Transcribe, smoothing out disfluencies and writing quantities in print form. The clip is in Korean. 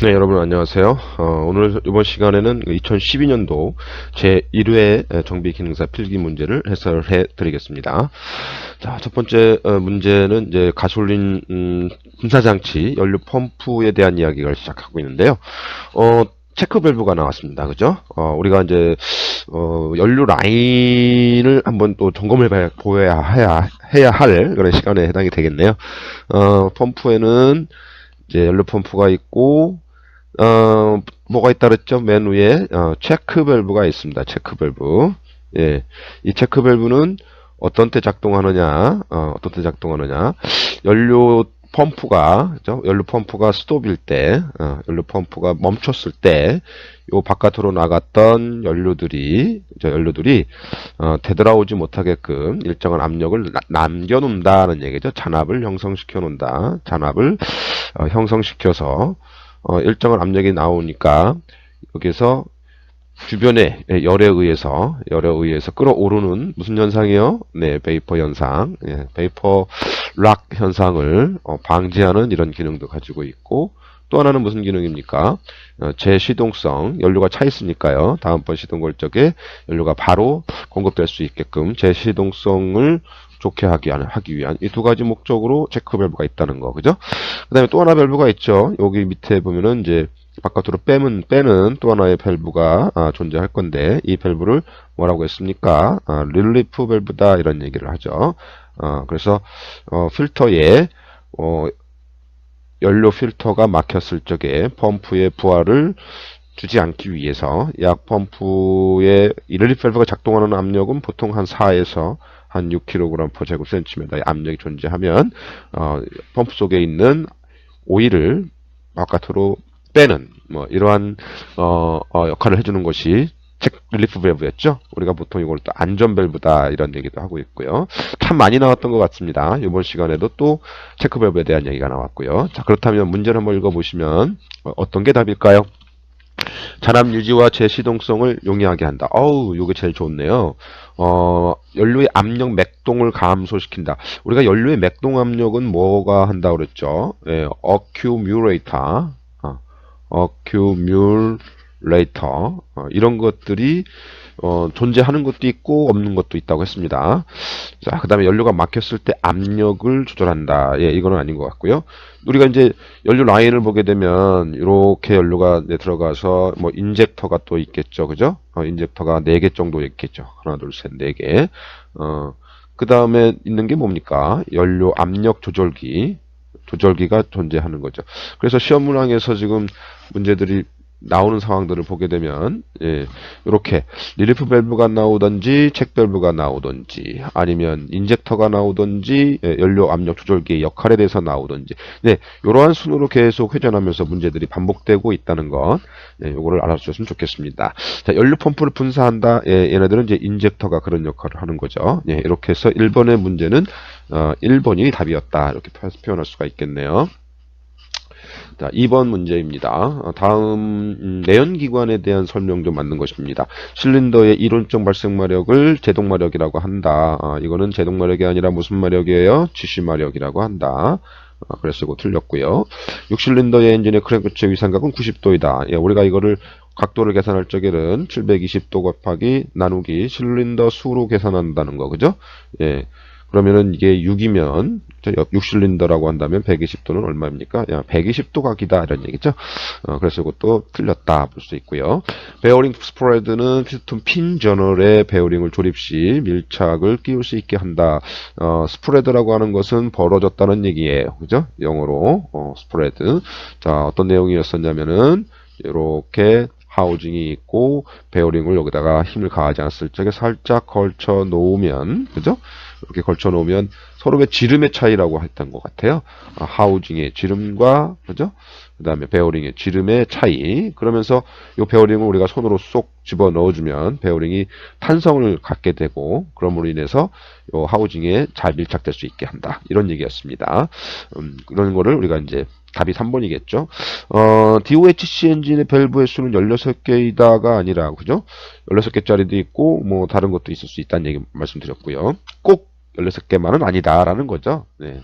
네, 여러분 안녕하세요. 오늘 이번 시간에는 2012년도 제1회 정비기능사 필기 문제를 해설해 드리겠습니다. 자, 첫 번째 문제는 이제 가솔린 분사장치 연료 펌프에 대한 이야기를 시작하고 있는데요. 체크 밸브가 나왔습니다. 그죠? 우리가 이제 연료 라인을 한번 또 점검해 해야 할 그런 시간에 해당이 되겠네요. 펌프에는 이제 연료 펌프가 있고 뭐가 있다 그랬죠? 맨 위에, 체크 밸브가 있습니다. 체크 밸브. 예. 이 체크 밸브는 어떤 때 작동하느냐, 어떤 때 작동하느냐. 연료 펌프가, 그죠? 연료 펌프가 스톱일 때, 연료 펌프가 멈췄을 때, 요 바깥으로 나갔던 연료들이, 되돌아오지 못하게끔 일정한 압력을 남겨놓는다는 얘기죠. 잔압을 형성시켜 놓는다. 잔압을 형성시켜서, 일정한 압력이 나오니까 여기서 주변의 열에 의해서 끌어오르는 무슨 현상이요? 네, 베이퍼 현상, 베이퍼 락 현상을 방지하는 이런 기능도 가지고 있고, 또 하나는 무슨 기능입니까? 재시동성, 연료가 차 있으니까요. 다음번 시동 걸 적에 연료가 바로 공급될 수 있게끔 재시동성을 좋게 하기 위한 이 두 가지 목적으로 체크 밸브가 있다는 거, 그죠? 그 다음에 또 하나 밸브가 있죠. 여기 밑에 보면은 이제 바깥으로 빼는 또 하나의 밸브가 존재할 건데, 이 밸브를 뭐라고 했습니까? 릴리프 밸브다 이런 얘기를 하죠. 그래서 필터에 연료 필터가 막혔을 적에 펌프의 부하를 주지 않기 위해서 약 펌프의 릴리프 밸브가 작동하는 압력은 보통 한 4에서 한 6kg/제곱센티미터의 압력이 존재하면 펌프 속에 있는 오일을 바깥으로 빼는 뭐 이러한 역할을 해주는 것이 체크 릴리프 밸브였죠. 우리가 보통 이걸 또 안전 밸브다 이런 얘기도 하고 있고요. 참 많이 나왔던 것 같습니다. 이번 시간에도 또 체크 밸브에 대한 얘기가 나왔고요. 자, 그렇다면 문제를 한번 읽어보시면 어떤 게 답일까요? 잔압 유지와 재시동성을 용이하게 한다. 어우, 요게 제일 좋네요. 연료의 압력 맥동을 감소시킨다. 우리가 연료의 맥동 압력은 뭐가 한다 그랬죠? 예, 어큐뮬레이터, 이런 것들이 존재하는 것도 있고 없는 것도 있다고 했습니다. 자, 그 다음에 연료가 막혔을 때 압력을 조절한다. 예, 이거는 아닌 것 같고요. 우리가 이제 연료 라인을 보게 되면 이렇게 연료가 들어가서 뭐 인젝터가 또 있겠죠, 그죠? 인젝터가 4개 정도 있겠죠. 하나, 둘, 셋, 4개. 그 다음에 있는 게 뭡니까? 연료 압력 조절기가 존재하는 거죠. 그래서 시험 문항에서 지금 문제들이 나오는 상황들을 보게 되면 이렇게 릴리프 밸브가 나오든지 체크 밸브가 나오든지 아니면 인젝터가 나오든지 연료 압력 조절기의 역할에 대해서 나오든지 이러한 순으로 계속 회전하면서 문제들이 반복되고 있다는 것 요거를 알아주셨으면 좋겠습니다. 자, 연료 펌프를 분사한다. 얘네들은 이제 인젝터가 그런 역할을 하는 거죠. 이렇게 해서 1번의 문제는 1번이 답이었다. 이렇게 표현할 수가 있겠네요. 자, 2번 문제입니다. 다음 내연기관에 대한 설명 좀 맞는 것입니다. 실린더의 이론적 발생마력을 제동마력이라고 한다. 이거는 제동마력이 아니라 무슨 마력이에요? 지시마력이라고 한다. 그래서 이거 틀렸고요. 6실린더의 엔진의 크랭크체 위상각은 90도이다. 예, 우리가 이거를 각도를 계산할 적에는 720도 곱하기 나누기 실린더 수로 계산한다는 거, 그죠? 예. 그러면은 이게 6이면 6실린더라고 한다면 120도는 얼마입니까? 120도 각이다 이런 얘기죠. 그래서 이것도 틀렸다 볼 수 있고요. 베어링 스프레드는 피스톤 핀 저널에 베어링을 조립 시 밀착을 끼울 수 있게 한다. 스프레드라고 하는 것은 벌어졌다는 얘기예요. 그죠? 영어로 스프레드. 자, 어떤 내용이었었냐면은 이렇게 하우징이 있고 베어링을 여기다가 힘을 가하지 않았을 적에 살짝 걸쳐 놓으면, 그죠? 이렇게 걸쳐 놓으면 서로의 지름의 차이라고 했던 것 같아요. 하우징의 지름과, 그죠? 그 다음에 베어링의 지름의 차이. 그러면서 이 베어링을 우리가 손으로 쏙 집어 넣어주면 베어링이 탄성을 갖게 되고, 그럼으로 인해서 이 하우징에 잘 밀착될 수 있게 한다. 이런 얘기였습니다. 이런 거를 우리가 이제 답이 3번이겠죠. DOHC 엔진의 밸브의 수는 16개이다가 아니라, 그죠? 16개짜리도 있고, 뭐, 다른 것도 있을 수 있다는 얘기 말씀드렸고요. 꼭 16개만은 아니다라는 거죠. 네.